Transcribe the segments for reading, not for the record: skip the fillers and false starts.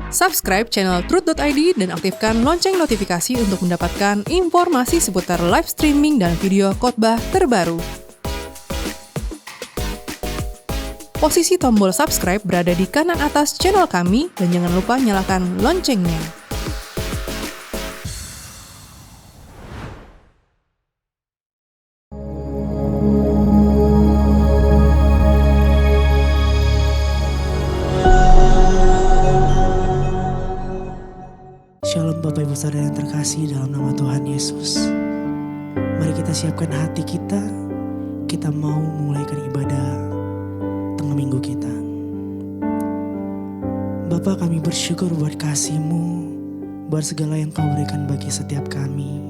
Subscribe channel Truth.id dan aktifkan lonceng notifikasi untuk mendapatkan informasi seputar live streaming dan video khotbah terbaru. Posisi tombol subscribe berada di kanan atas channel kami dan jangan lupa nyalakan loncengnya. Shalom Bapak Ibu Saudara yang terkasih dalam nama Tuhan Yesus. Mari kita siapkan hati kita mau memulaikan ibadah tengah minggu kita. Bapa, kami bersyukur buat kasih-Mu, buat segala yang Kau berikan bagi setiap kami.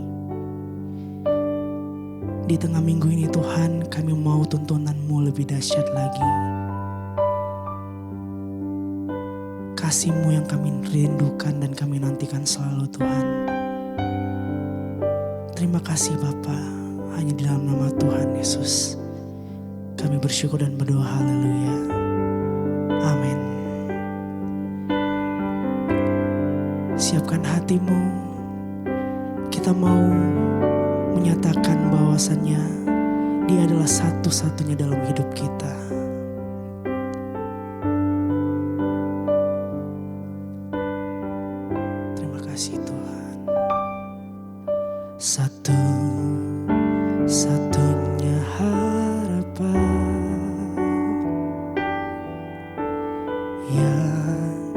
Di tengah minggu ini Tuhan, kami mau tuntunan-Mu lebih dahsyat lagi. Kasih-Mu yang kami rindukan dan kami nantikan selalu Tuhan. Terima kasih Bapa, hanya di dalam nama Tuhan Yesus kami bersyukur dan berdoa, haleluya, amin. Siapkan hatimu, kita mau menyatakan bahwasannya Dia adalah satu-satunya dalam hidup kita. Satu-satunya harapan yang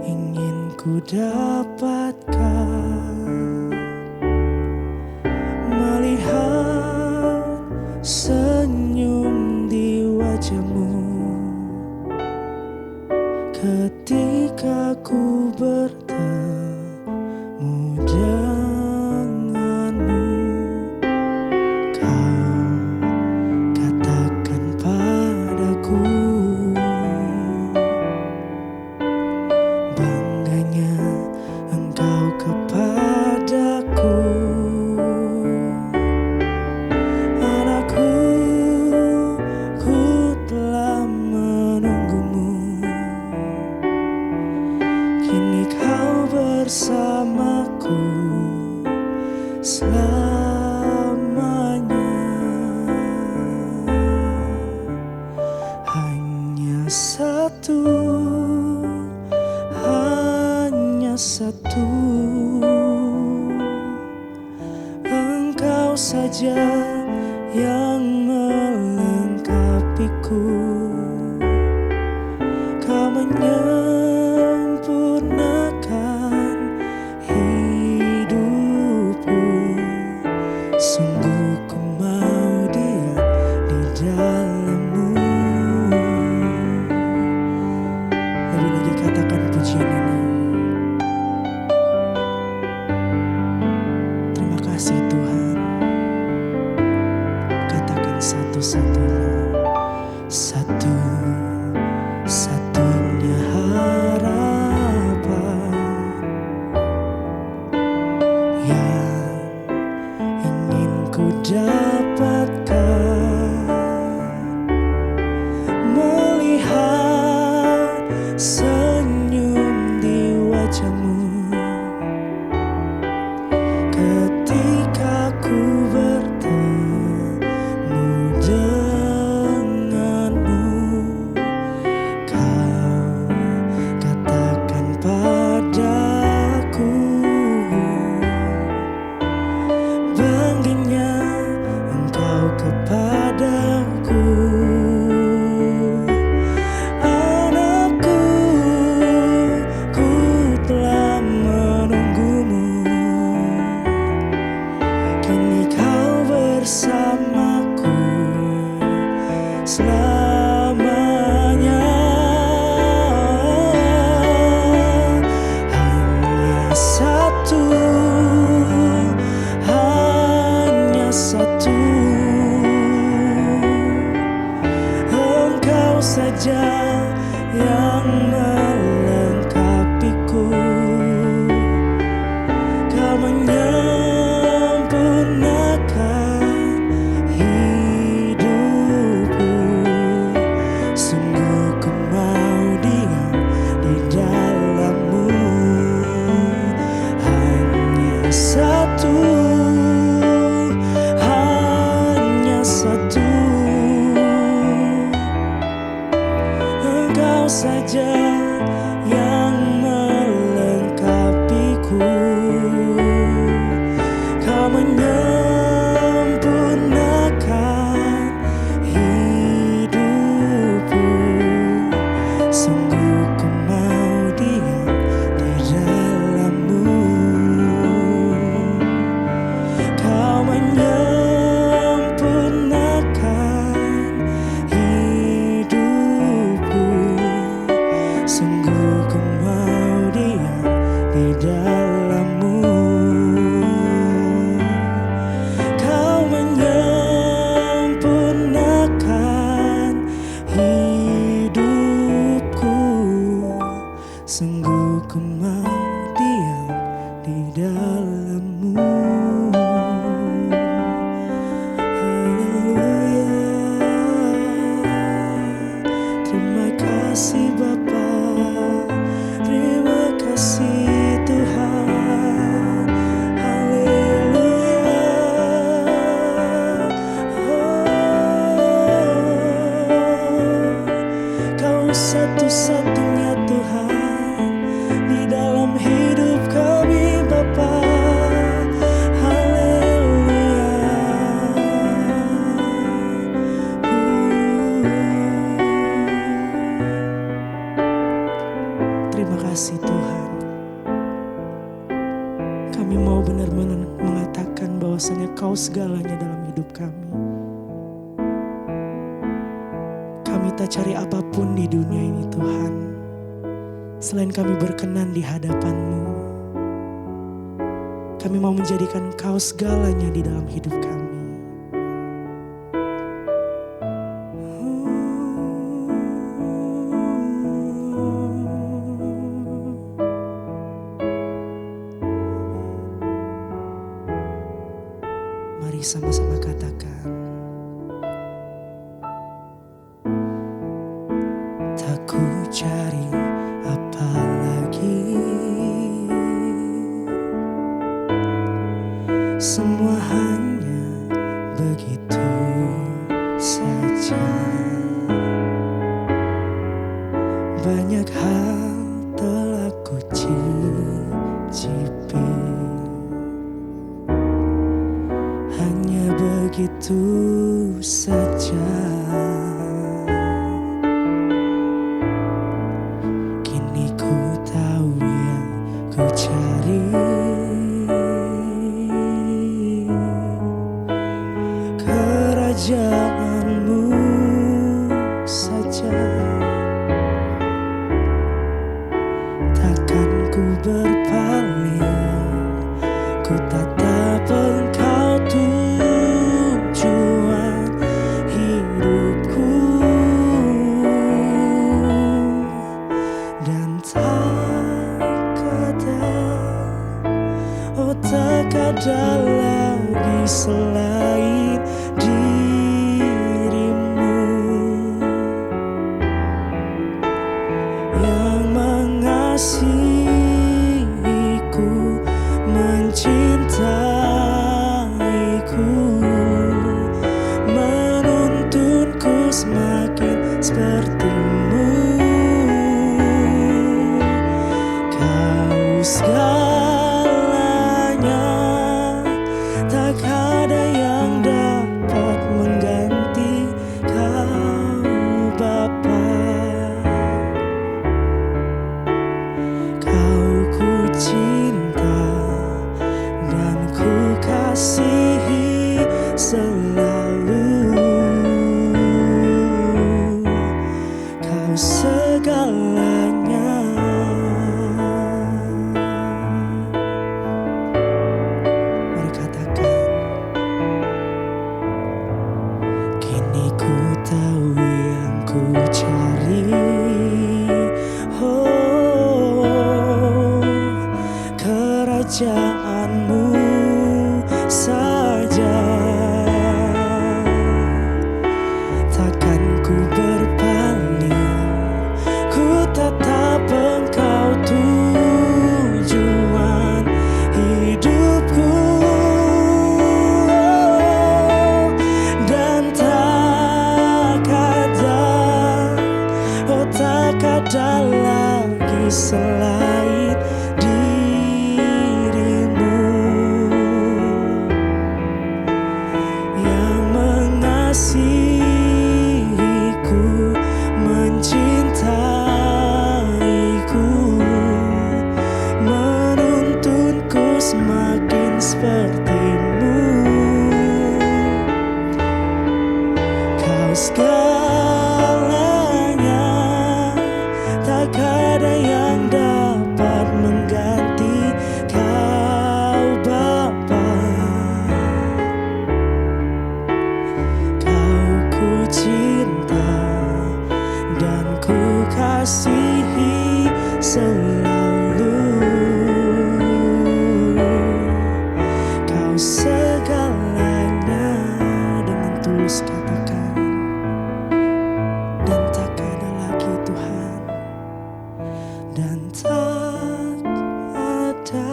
ingin ku dapatkan, melihat senyum di wajah-Mu ketika ku bertemu denganmu. Kau katakan padaku bangganya Engkau kepadaku. Anakku, ku telah menunggumu. Kini Kau bersamaku selamanya. Hanya satu, Engkau saja yang melengkapiku. Kau menyempurnakan hidupku. Sungguh ku mau diam di dalam-Mu. Lebih lagi katakan pujian ini. Terima kasih Tuhan. Katakan satu-satunya harapan yang ingin ku dapatkan, melihat senyum di wajah-Mu ketika ku bertemu denganmu. Kau katakan padaku bangganya Engkau kepadaku. Anakku, saja yang melengkapiku. Kau menyempurnakan hidupku. Sungguh ku mau diam di dalam-Mu. Kau menyempurnakan hidupku. Sungguh ku mau diam di dalam-Mu. Kau menyempurnakan hidupku. Sungguh ku mau diam di dalam-Mu. Haleluya. Terima kasih Bapa, terima kasih Tuhan. Haleluya. Kau satu-satunya Tuhan di dalam hidup kami Bapa. Haleluya. Terima kasih Tuhan. Kami mau benar-benar mengatakan bahwasanya Kau segalanya dalam hidup kami. Kami tak cari apapun di dunia ini Tuhan, selain kami berkenan di hadapan-Mu. Kami mau menjadikan Kau segalanya di dalam hidup kami. Mari sama-sama katakan. Tak ku cari apa lagi, semua hanya begitu saja. Banyak hal telah ku cicipi, hanya begitu saja. Kini ku tahu yang ku cari, kerajaan-Mu saja. Takkan ku berpaling, ku tatap Engkau tujuan hidupku. Dan tak ada lagi selain diri-Mu yang mengasihiku, mencintaiku, menuntunku semakin seperti-Mu. Kau segalanya, tak ada yang dapat mengganti Kau Bapa. Kau ku cinta dan ku kasihi selalu. Kau segalanya. Mari katakan. Kini ku tahu yang ku cari, oh, kerajaan-Mu saja. Takkan ku berpaling, ku tatap Engkau tujuan hidupku. Dan tak ada lagi selain dirimu, yang mengasihiku, mencintaiku, menuntunku semakin sepertimu. Kau segalanya, tak ada yang dapat mengganti Kau Bapa. Kau ku cinta dan ku kasihi selalu. Kau segalanya, dengan tulus katakan. Dan tak ada lagi Tuhan, dan tak ada,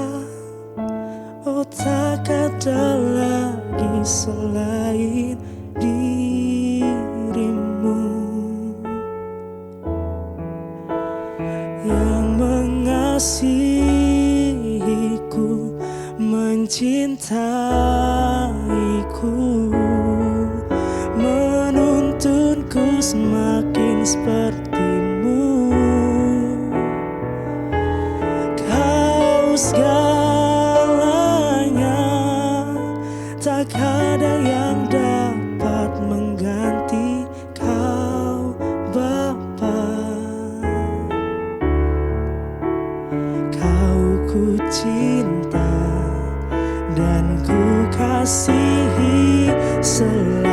oh tak ada lagi selain dirimu, yang mengasihiku, mencintaiku, menuntunku semakin sepertimu. Kau segalanya, tak ada yang dapat mengganti Kau Bapa. Kau ku cinta dan ku kasihi selalu.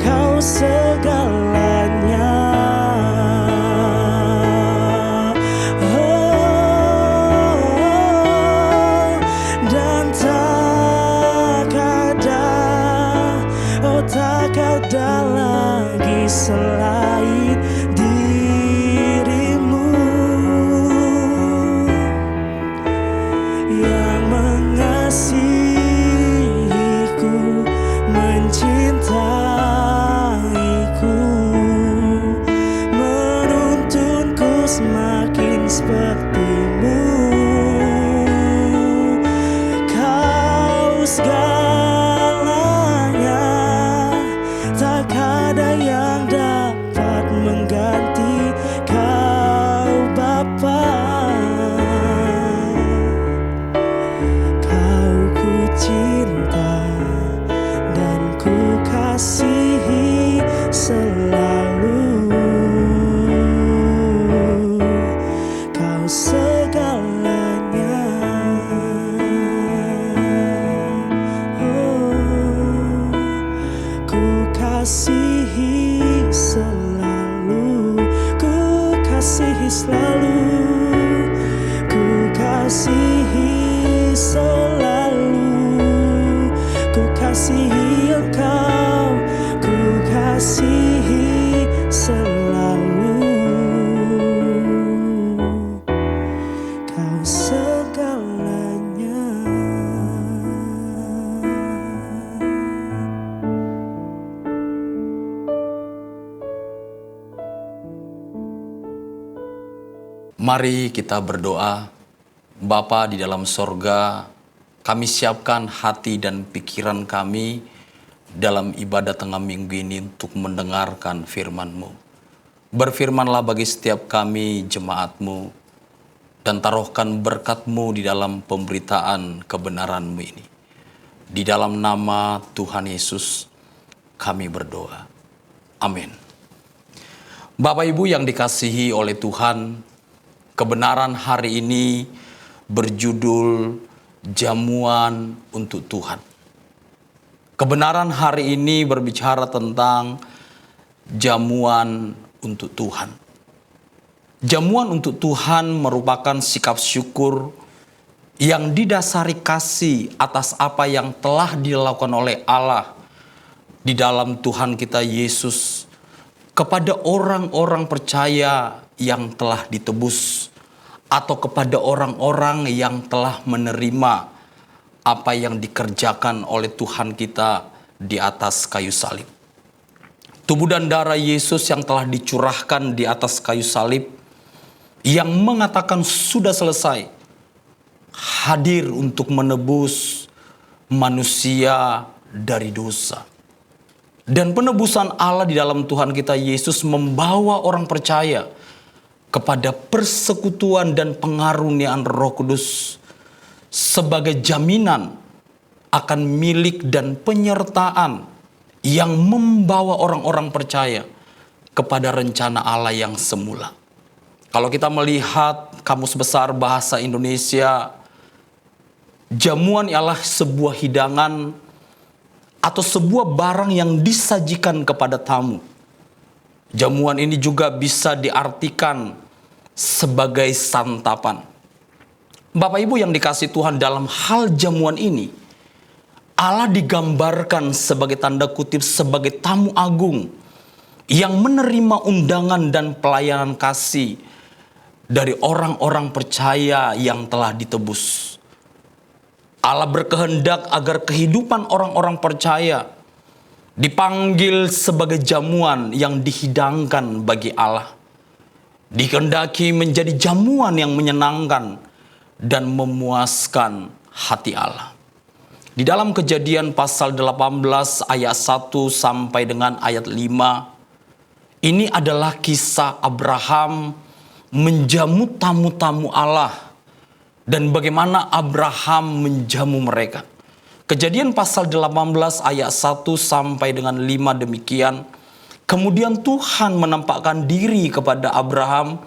Kau segalanya, oh, dan tak ada, oh tak ada lagi selain dirimu, yang mengasihiku, mencintaiku, menuntunku semakin sepertimu. Kau segalanya, tak ada yang dapat mengganti Kau Bapa. Kau ku cinta dan ku kasihi selalu. Kau segalanya, oh, ku kasihi selalu, ku kasihi selalu, ku kasihi selalu, ku kasihi Engkau, ku kasihi selalu. Kau segalanya. Mari kita berdoa. Bapa di dalam sorga, kami siapkan hati dan pikiran kami dalam ibadah tengah minggu ini untuk mendengarkan firman-Mu. Berfirmanlah bagi setiap kami jemaat-Mu, dan taruhkan berkat-Mu di dalam pemberitaan kebenaran-Mu ini. Di dalam nama Tuhan Yesus kami berdoa. Amin. Bapak Ibu yang dikasihi oleh Tuhan, kebenaran hari ini berjudul Jamuan untuk Tuhan. Kebenaran hari ini berbicara tentang jamuan untuk Tuhan. Jamuan untuk Tuhan merupakan sikap syukur yang didasari kasih atas apa yang telah dilakukan oleh Allah di dalam Tuhan kita Yesus kepada orang-orang percaya yang telah ditebus, atau kepada orang-orang yang telah menerima apa yang dikerjakan oleh Tuhan kita di atas kayu salib. tubuh dan darah Yesus yang telah dicurahkan di atas kayu salib, yang mengatakan sudah selesai, hadir untuk menebus manusia dari dosa. Dan penebusan Allah di dalam Tuhan kita Yesus membawa orang percaya kepada persekutuan dan pengaruniaan Roh Kudus sebagai jaminan akan milik dan penyertaan yang membawa orang-orang percaya kepada rencana Allah yang semula. Kalau kita melihat Kamus Besar Bahasa Indonesia, jamuan ialah sebuah hidangan atau sebuah barang yang disajikan kepada tamu. Jamuan ini juga bisa diartikan sebagai santapan. Bapak Ibu yang dikasihi Tuhan, dalam hal jamuan ini, Allah digambarkan sebagai tanda kutip sebagai tamu agung yang menerima undangan dan pelayanan kasih dari orang-orang percaya yang telah ditebus. Allah berkehendak agar kehidupan orang-orang percaya dipanggil sebagai jamuan yang dihidangkan bagi Allah. Dikehendaki menjadi jamuan yang menyenangkan dan memuaskan hati Allah. Di dalam Kejadian pasal 18 ayat 1 sampai dengan ayat 5, ini adalah kisah Abraham menjamu tamu-tamu Allah dan bagaimana Abraham menjamu mereka. Kejadian pasal 18 ayat 1 sampai dengan 5 demikian. Kemudian Tuhan menampakkan diri kepada Abraham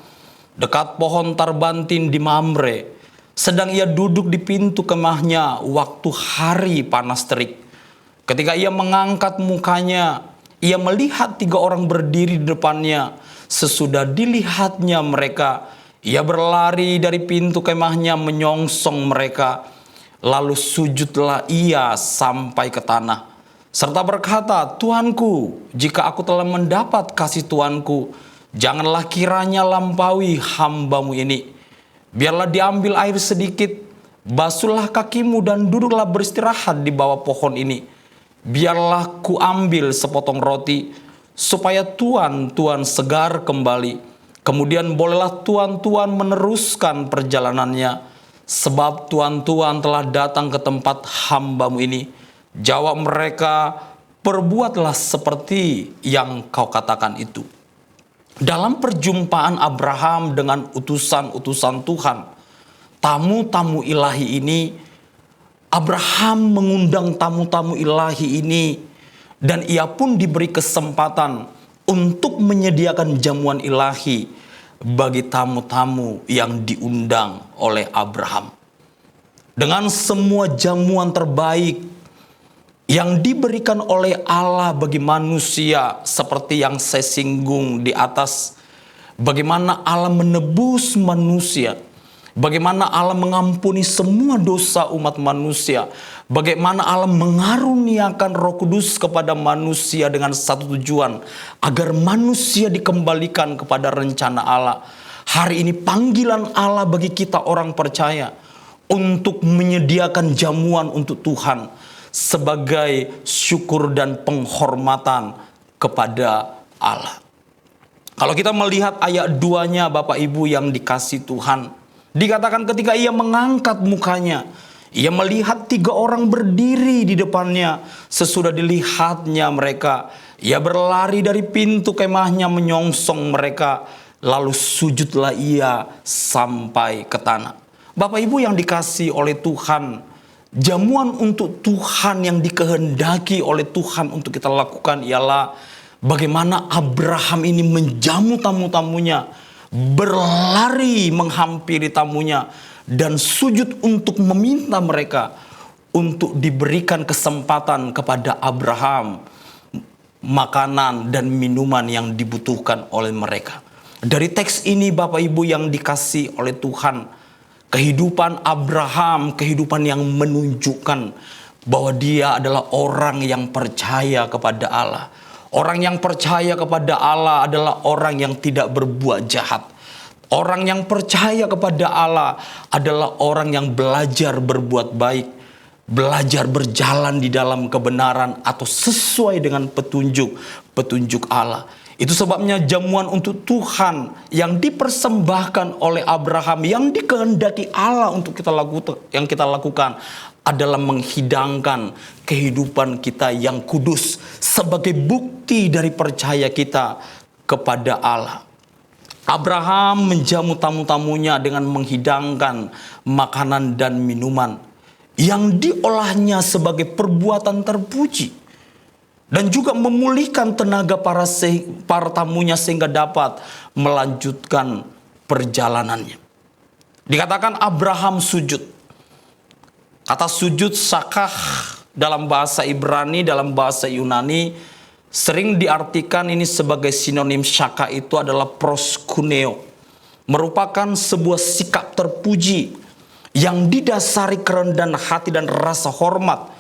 dekat pohon tarbantin di Mamre, sedang ia duduk di pintu kemahnya waktu hari panas terik. Ketika ia mengangkat mukanya, ia melihat 3 orang berdiri di depannya. Sesudah dilihatnya mereka, ia berlari dari pintu kemahnya menyongsong mereka. Lalu sujudlah ia sampai ke tanah, serta berkata, "Tuanku, jika aku telah mendapat kasih Tuanku, janganlah kiranya lampaui hambamu ini. Biarlah diambil air sedikit, basuhlah kakimu dan duduklah beristirahat di bawah pohon ini. Biarlah ku ambil sepotong roti, supaya tuan segar kembali. Kemudian bolehlah tuan meneruskan perjalanannya, sebab tuan telah datang ke tempat hambamu ini." Jawab mereka, "Perbuatlah seperti yang kau katakan itu." Dalam perjumpaan Abraham dengan utusan-utusan Tuhan, tamu-tamu ilahi ini, Abraham mengundang tamu-tamu ilahi ini, dan ia pun diberi kesempatan untuk menyediakan jamuan ilahi bagi tamu-tamu yang diundang oleh Abraham. Dengan semua jamuan terbaik yang diberikan oleh Allah bagi manusia, seperti yang saya singgung di atas, bagaimana Allah menebus manusia, bagaimana Allah mengampuni semua dosa umat manusia, bagaimana Allah mengaruniakan Roh Kudus kepada manusia dengan satu tujuan, agar manusia dikembalikan kepada rencana Allah. Hari ini panggilan Allah bagi kita orang percaya untuk menyediakan jamuan untuk Tuhan sebagai syukur dan penghormatan kepada Allah. Kalau kita melihat ayat 2-nya Bapak Ibu yang dikasih Tuhan, dikatakan ketika ia mengangkat mukanya, ia melihat 3 orang berdiri di depannya. Sesudah dilihatnya mereka, ia berlari dari pintu kemahnya menyongsong mereka. Lalu sujudlah ia sampai ke tanah. Bapak Ibu yang dikasih oleh Tuhan, jamuan untuk Tuhan yang dikehendaki oleh Tuhan untuk kita lakukan ialah bagaimana Abraham ini menjamu tamu-tamunya, berlari menghampiri tamunya, dan sujud untuk meminta mereka untuk diberikan kesempatan kepada Abraham makanan dan minuman yang dibutuhkan oleh mereka. Dari teks ini Bapak Ibu yang dikasih oleh Tuhan, kehidupan Abraham, kehidupan yang menunjukkan bahwa dia adalah orang yang percaya kepada Allah. Orang yang percaya kepada Allah adalah orang yang tidak berbuat jahat. Orang yang percaya kepada Allah adalah orang yang belajar berbuat baik. belajar berjalan di dalam kebenaran atau sesuai dengan petunjuk Allah. Itu sebabnya jamuan untuk Tuhan yang dipersembahkan oleh Abraham, yang dikehendaki Allah untuk kita lakukan adalah menghidangkan kehidupan kita yang kudus sebagai bukti dari percaya kita kepada Allah. Abraham menjamu tamu-tamunya dengan menghidangkan makanan dan minuman yang diolahnya sebagai perbuatan terpuji, dan juga memulihkan tenaga para tamunya sehingga dapat melanjutkan perjalanannya. Dikatakan Abraham sujud. Kata sujud sakah dalam bahasa Ibrani, dalam bahasa Yunani sering diartikan ini sebagai sinonim syaka, itu adalah proskuneo. Merupakan sebuah sikap terpuji yang didasari kerendahan hati dan rasa hormat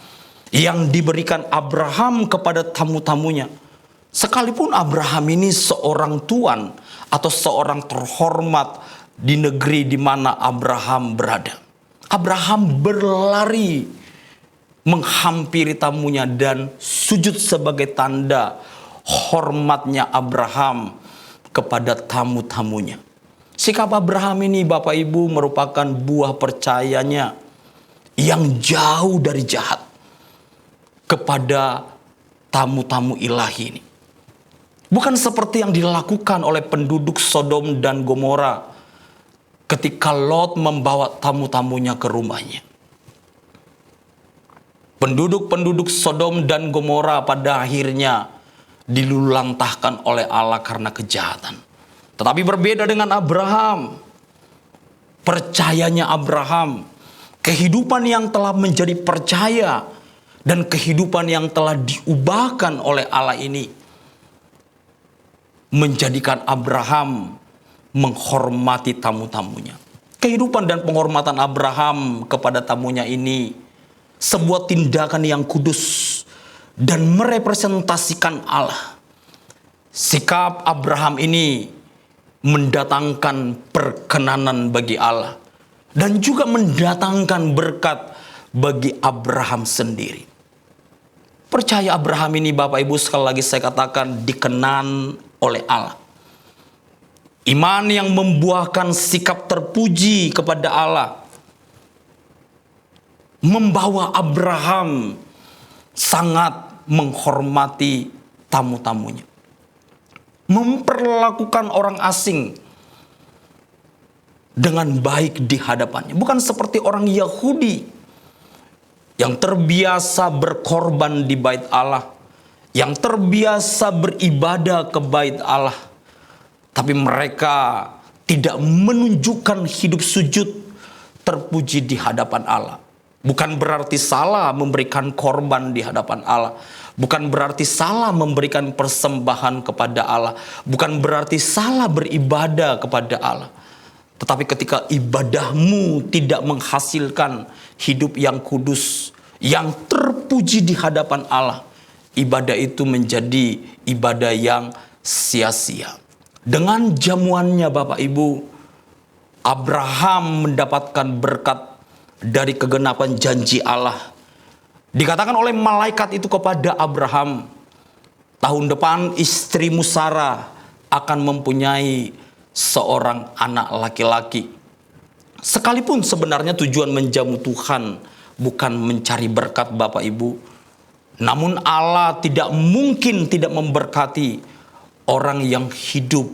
yang diberikan Abraham kepada tamu-tamunya. Sekalipun Abraham ini seorang tuan atau seorang terhormat di negeri di mana Abraham berada. Abraham berlari menghampiri tamunya dan sujud sebagai tanda hormatnya Abraham kepada tamu-tamunya. Sikap Abraham ini Bapak Ibu merupakan buah percayanya yang jauh dari jahat kepada tamu-tamu ilahi ini. Bukan seperti yang dilakukan oleh penduduk Sodom dan Gomora ketika Lot membawa tamu-tamunya ke rumahnya. Penduduk-penduduk Sodom dan Gomora pada akhirnya dilulantahkan oleh Allah karena kejahatan. Tetapi berbeda dengan Abraham. Percayanya Abraham, kehidupan yang telah menjadi percaya dan kehidupan yang telah diubahkan oleh Allah ini menjadikan Abraham menghormati tamu-tamunya. Kehidupan dan penghormatan Abraham kepada tamunya ini sebuah tindakan yang kudus dan merepresentasikan Allah. Sikap Abraham ini mendatangkan perkenanan bagi Allah dan juga mendatangkan berkat bagi Abraham sendiri. Percaya Abraham ini Bapak Ibu, sekali lagi saya katakan, dikenan oleh Allah. Iman yang membuahkan sikap terpuji kepada Allah membawa Abraham sangat menghormati tamu-tamunya. Memperlakukan orang asing dengan baik di hadapannya. Bukan seperti orang Yahudi yang terbiasa berkorban di bait Allah, yang terbiasa beribadah ke bait Allah, tapi mereka tidak menunjukkan hidup sujud terpuji di hadapan Allah. Bukan berarti salah memberikan korban di hadapan Allah, bukan berarti salah memberikan persembahan kepada Allah, bukan berarti salah beribadah kepada Allah. Tetapi ketika ibadahmu tidak menghasilkan hidup yang kudus, yang terpuji di hadapan Allah, ibadah itu menjadi ibadah yang sia-sia. Dengan jamuannya Bapak Ibu, Abraham mendapatkan berkat dari kegenapan janji Allah. Dikatakan oleh malaikat itu kepada Abraham, tahun depan istrimu Sarah akan mempunyai seorang anak laki-laki. Sekalipun sebenarnya tujuan menjamu Tuhan bukan mencari berkat Bapak Ibu, namun Allah tidak mungkin tidak memberkati orang yang hidup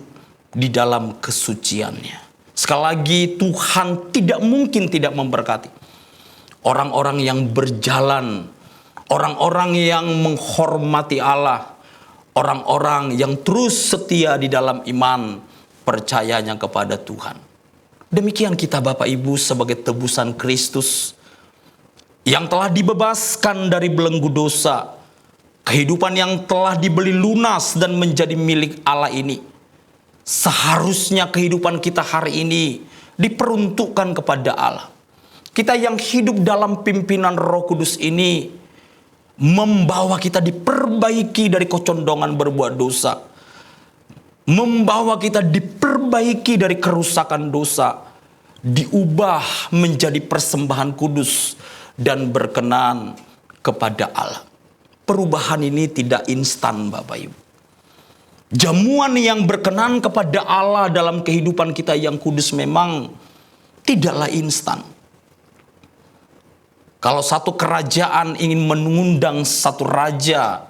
di dalam kesuciannya. Sekali lagi, Tuhan tidak mungkin tidak memberkati orang-orang yang berjalan, orang-orang yang menghormati Allah, orang-orang yang terus setia di dalam iman percayanya kepada Tuhan. Demikian kita Bapak Ibu sebagai tebusan Kristus yang telah dibebaskan dari belenggu dosa, kehidupan yang telah dibeli lunas dan menjadi milik Allah ini. Seharusnya kehidupan kita hari ini diperuntukkan kepada Allah. Kita yang hidup dalam pimpinan Roh Kudus ini membawa kita diperbaiki dari kecondongan berbuat dosa, membawa kita diperbaiki dari kerusakan dosa, diubah menjadi persembahan kudus dan berkenan kepada Allah. Perubahan ini tidak instan, Bapak Ibu. Jamuan yang berkenan kepada Allah dalam kehidupan kita yang kudus memang tidaklah instan. Kalau satu kerajaan ingin mengundang satu raja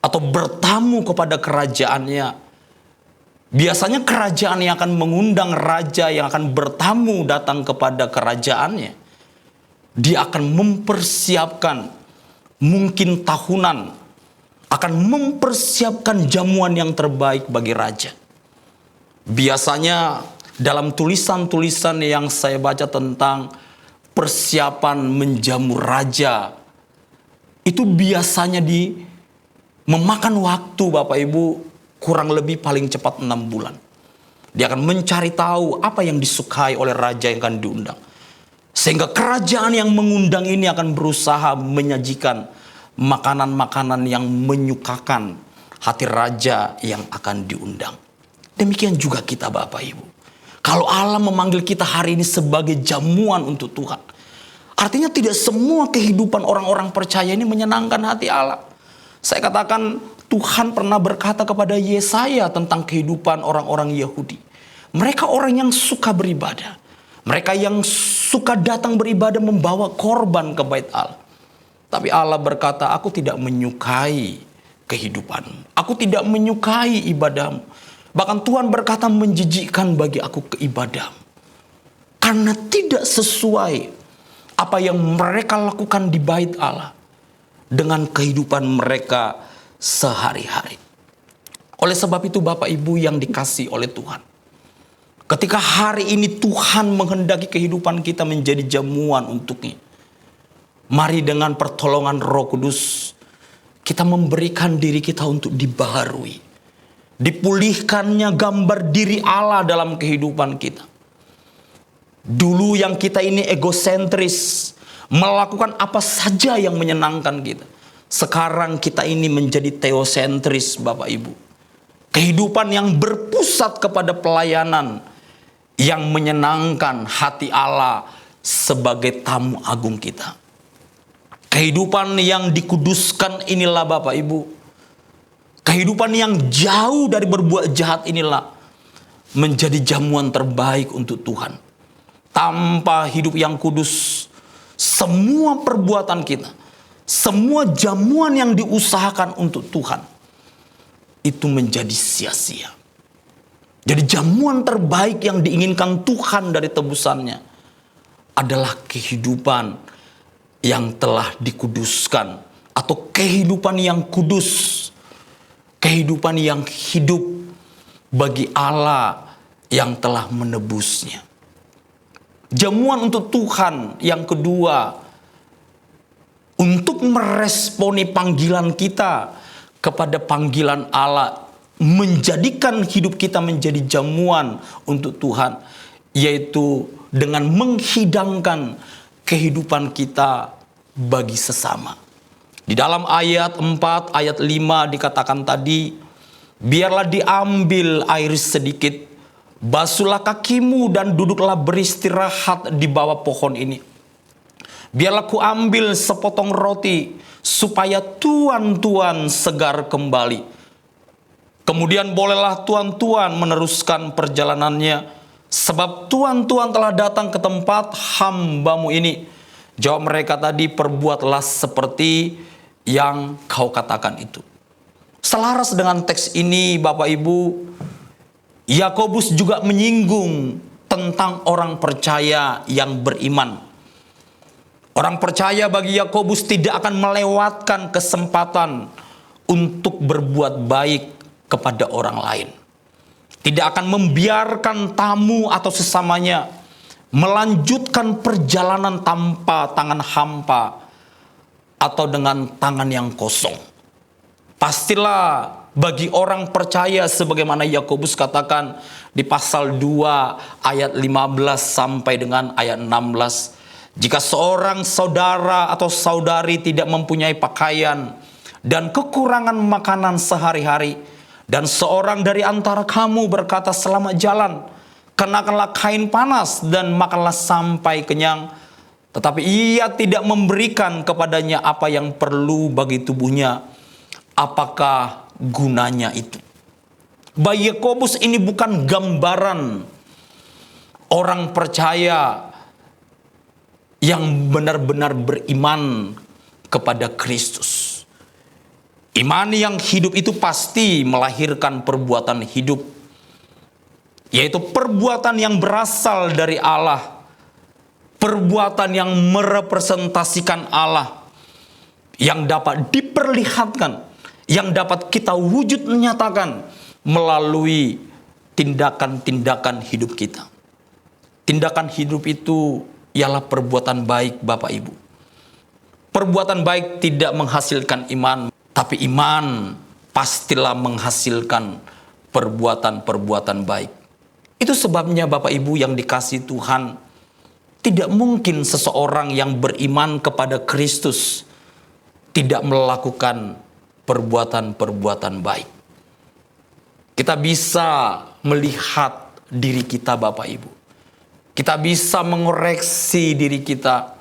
atau bertamu kepada kerajaannya, biasanya kerajaan yang akan mengundang raja yang akan bertamu datang kepada kerajaannya, dia akan mempersiapkan mungkin tahunan, akan mempersiapkan jamuan yang terbaik bagi raja. Biasanya dalam tulisan-tulisan yang saya baca tentang persiapan menjamu raja, itu biasanya memakan waktu, Bapak Ibu, kurang lebih paling cepat 6 bulan. Dia akan mencari tahu apa yang disukai oleh raja yang akan diundang. Sehingga kerajaan yang mengundang ini akan berusaha menyajikan makanan-makanan yang menyukakan hati raja yang akan diundang. Demikian juga kita, Bapak Ibu. Kalau Allah memanggil kita hari ini sebagai jamuan untuk Tuhan, artinya tidak semua kehidupan orang-orang percaya ini menyenangkan hati Allah. Saya katakan, Tuhan pernah berkata kepada Yesaya tentang kehidupan orang-orang Yahudi. Mereka orang yang suka beribadah. Mereka yang suka datang beribadah membawa korban ke bait Allah. Tapi Allah berkata, aku tidak menyukai kehidupanmu. Aku tidak menyukai ibadahmu. Bahkan Tuhan berkata, menjijikkan bagi aku keibadahmu. Karena tidak sesuai apa yang mereka lakukan di bait Allah dengan kehidupan mereka sehari-hari. Oleh sebab itu, Bapak Ibu yang dikasihi oleh Tuhan, ketika hari ini Tuhan menghendaki kehidupan kita menjadi jamuan untuknya, mari dengan pertolongan Roh Kudus kita memberikan diri kita untuk dibaharui. Dipulihkannya gambar diri Allah dalam kehidupan kita. Dulu yang kita ini egosentris, melakukan apa saja yang menyenangkan kita. Sekarang kita ini menjadi teosentris, Bapak Ibu. Kehidupan yang berpusat kepada pelayanan yang menyenangkan hati Allah sebagai tamu agung kita. Kehidupan yang dikuduskan inilah, Bapak Ibu. Kehidupan yang jauh dari berbuat jahat inilah menjadi jamuan terbaik untuk Tuhan. Tanpa hidup yang kudus, semua perbuatan kita, semua jamuan yang diusahakan untuk Tuhan, itu menjadi sia-sia. Jadi jamuan terbaik yang diinginkan Tuhan dari tebusannya adalah kehidupan yang telah dikuduskan, atau kehidupan yang kudus, kehidupan yang hidup bagi Allah yang telah menebusnya. Jamuan untuk Tuhan yang kedua, untuk meresponi panggilan kita kepada panggilan Allah, menjadikan hidup kita menjadi jamuan untuk Tuhan, yaitu dengan menghidangkan kehidupan kita bagi sesama. Di dalam ayat 4, ayat 5 dikatakan tadi, biarlah diambil air sedikit, basuhlah kakimu dan duduklah beristirahat di bawah pohon ini. Biarlah ku ambil sepotong roti, supaya tuan-tuan segar kembali. Kemudian bolehlah tuan-tuan meneruskan perjalanannya, sebab tuan-tuan telah datang ke tempat hambamu ini. Jawab mereka tadi, perbuatlah seperti yang kau katakan itu. Selaras dengan teks ini, Bapak Ibu, Yakobus juga menyinggung tentang orang percaya yang beriman. Orang percaya bagi Yakobus tidak akan melewatkan kesempatan untuk berbuat baik kepada orang lain. Tidak akan membiarkan tamu atau sesamanya melanjutkan perjalanan tanpa tangan hampa atau dengan tangan yang kosong. Pastilah bagi orang percaya sebagaimana Yakobus katakan di pasal 2 ayat 15 sampai dengan ayat 16. Jika seorang saudara atau saudari tidak mempunyai pakaian dan kekurangan makanan sehari-hari, dan seorang dari antara kamu berkata selamat jalan, kenakanlah kain panas dan makanlah sampai kenyang, tetapi ia tidak memberikan kepadanya apa yang perlu bagi tubuhnya, apakah gunanya itu? Bayi Yakobus ini bukan gambaran orang percaya yang benar-benar beriman kepada Kristus. Iman yang hidup itu pasti melahirkan perbuatan hidup, yaitu perbuatan yang berasal dari Allah, perbuatan yang merepresentasikan Allah, yang dapat diperlihatkan, yang dapat kita wujud nyatakan melalui tindakan-tindakan hidup kita. Tindakan hidup itu ialah perbuatan baik, Bapak Ibu. Perbuatan baik tidak menghasilkan iman, tapi iman pastilah menghasilkan perbuatan-perbuatan baik. Itu sebabnya Bapak Ibu yang dikasihi Tuhan, tidak mungkin seseorang yang beriman kepada Kristus tidak melakukan perbuatan-perbuatan baik. Kita bisa melihat diri kita, Bapak Ibu. Kita bisa mengoreksi diri kita.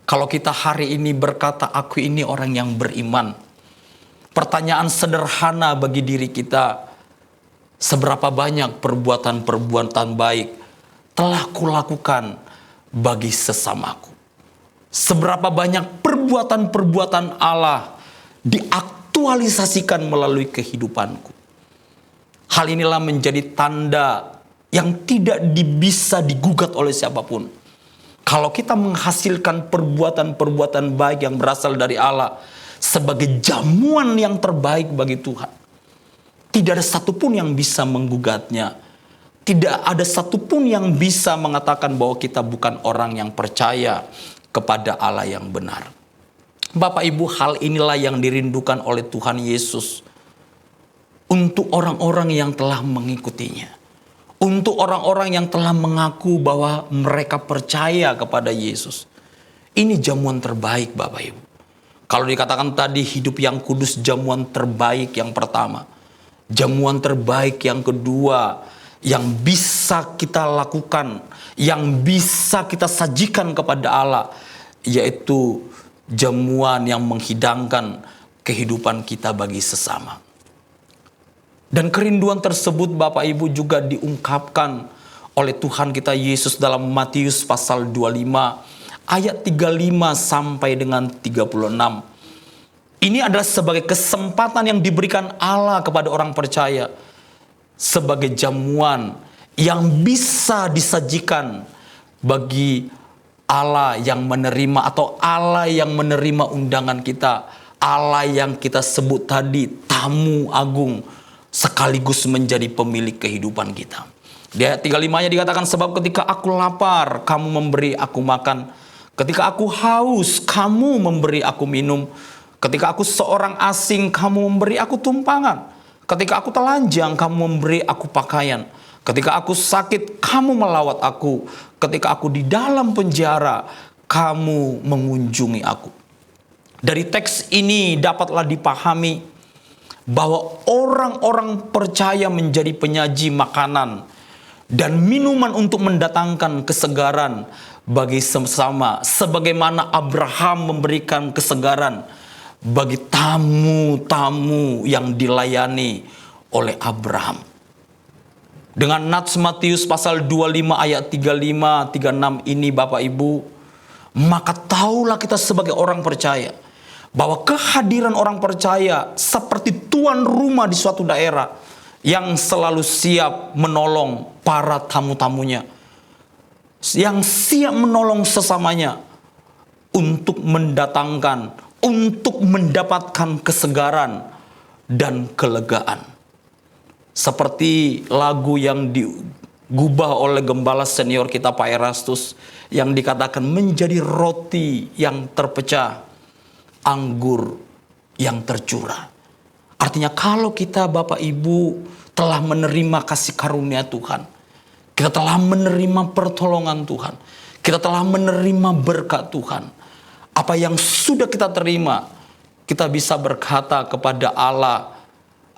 Kalau kita hari ini berkata, aku ini orang yang beriman. Pertanyaan sederhana bagi diri kita, seberapa banyak perbuatan-perbuatan baik telah kulakukan bagi sesamaku? Seberapa banyak perbuatan-perbuatan Allah diaktualisasikan melalui kehidupanku? Hal inilah menjadi tanda yang tidak bisa digugat oleh siapapun. Kalau kita menghasilkan perbuatan-perbuatan baik yang berasal dari Allah sebagai jamuan yang terbaik bagi Tuhan, tidak ada satupun yang bisa menggugatnya. Tidak ada satupun yang bisa mengatakan bahwa kita bukan orang yang percaya kepada Allah yang benar. Bapak Ibu, hal inilah yang dirindukan oleh Tuhan Yesus untuk orang-orang yang telah mengikutinya. Untuk orang-orang yang telah mengaku bahwa mereka percaya kepada Yesus. Ini jamuan terbaik, Bapak Ibu. Kalau dikatakan tadi hidup yang kudus, jamuan terbaik yang pertama. Jamuan terbaik yang kedua yang bisa kita lakukan, yang bisa kita sajikan kepada Allah, yaitu jamuan yang menghidangkan kehidupan kita bagi sesama. Dan kerinduan tersebut Bapak Ibu juga diungkapkan oleh Tuhan kita Yesus dalam Matius pasal 25 ayat 35 sampai dengan 36. Ini adalah sebagai kesempatan yang diberikan Allah kepada orang percaya, sebagai jamuan yang bisa disajikan bagi Allah yang menerima, atau Allah yang menerima undangan kita, Allah yang kita sebut tadi tamu agung, sekaligus menjadi pemilik kehidupan kita. Di ayat 35-nya dikatakan, sebab ketika aku lapar, kamu memberi aku makan. Ketika aku haus, kamu memberi aku minum. Ketika aku seorang asing, kamu memberi aku tumpangan. Ketika aku telanjang, kamu memberi aku pakaian. Ketika aku sakit, kamu melawat aku. Ketika aku di dalam penjara, kamu mengunjungi aku. Dari teks ini dapatlah dipahami bahwa orang-orang percaya menjadi penyaji makanan dan minuman untuk mendatangkan kesegaran bagi sesama, sebagaimana Abraham memberikan kesegaran bagi tamu-tamu yang dilayani oleh Abraham. Dengan nats Matius pasal 25 ayat 35, 36 ini Bapak Ibu, maka taulah kita sebagai orang percaya bahwa kehadiran orang percaya seperti tuan rumah di suatu daerah yang selalu siap menolong para tamu-tamunya, yang siap menolong sesamanya untuk mendatangkan, untuk mendapatkan kesegaran dan kelegaan. Seperti lagu yang digubah oleh gembala senior kita Pak Erastus yang dikatakan menjadi roti yang terpecah, anggur yang tercurah. Artinya kalau kita Bapak Ibu telah menerima kasih karunia Tuhan, kita telah menerima pertolongan Tuhan, kita telah menerima berkat Tuhan, apa yang sudah kita terima, kita bisa berkata kepada Allah,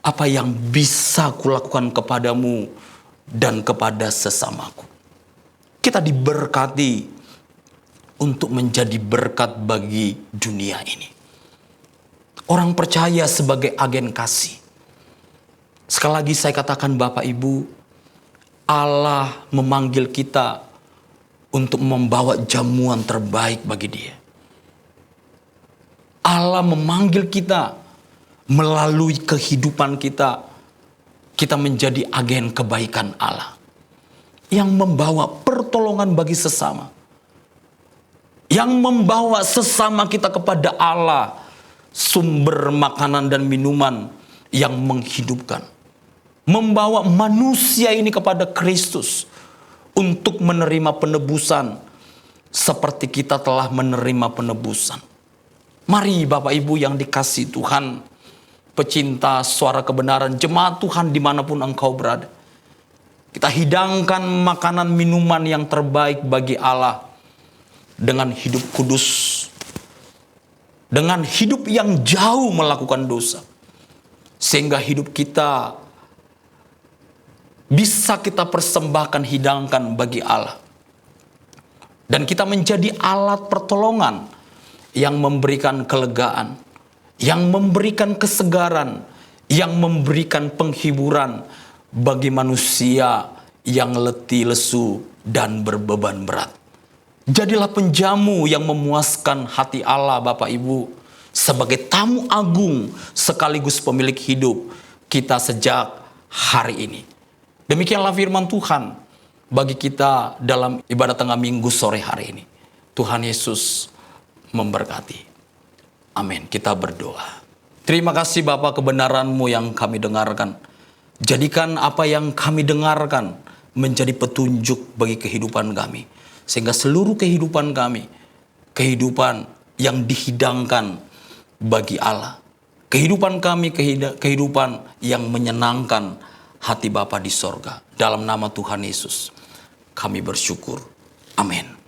apa yang bisa kulakukan kepadamu dan kepada sesamaku. Kita diberkati untuk menjadi berkat bagi dunia ini. Orang percaya sebagai agen kasih. Sekali lagi saya katakan Bapak Ibu, Allah memanggil kita untuk membawa jamuan terbaik bagi Dia. Allah memanggil kita melalui kehidupan kita menjadi agen kebaikan Allah yang membawa pertolongan bagi sesama, yang membawa sesama kita kepada Allah, sumber makanan dan minuman yang menghidupkan, membawa manusia ini kepada Kristus untuk menerima penebusan seperti kita telah menerima penebusan. Mari Bapak Ibu yang dikasihi Tuhan, pecinta suara kebenaran, jemaat Tuhan dimanapun engkau berada, kita hidangkan makanan minuman yang terbaik bagi Allah dengan hidup kudus, dengan hidup yang jauh melakukan dosa, sehingga hidup kita bisa kita persembahkan, hidangkan bagi Allah, dan kita menjadi alat pertolongan yang memberikan kelegaan, yang memberikan kesegaran, yang memberikan penghiburan bagi manusia yang letih, lesu, dan berbeban berat. Jadilah penjamu yang memuaskan hati Allah Bapak Ibu, sebagai tamu agung sekaligus pemilik hidup kita sejak hari ini. Demikianlah firman Tuhan bagi kita dalam ibadah tengah minggu sore hari ini. Tuhan Yesus memberkati. Amin. Kita berdoa. Terima kasih Bapa, kebenaran-Mu yang kami dengarkan. Jadikan apa yang kami dengarkan menjadi petunjuk bagi kehidupan kami. Sehingga seluruh kehidupan kami, kehidupan yang dihidangkan bagi Allah. Kehidupan kami, kehidupan yang menyenangkan hati Bapa di sorga. Dalam nama Tuhan Yesus, kami bersyukur. Amin.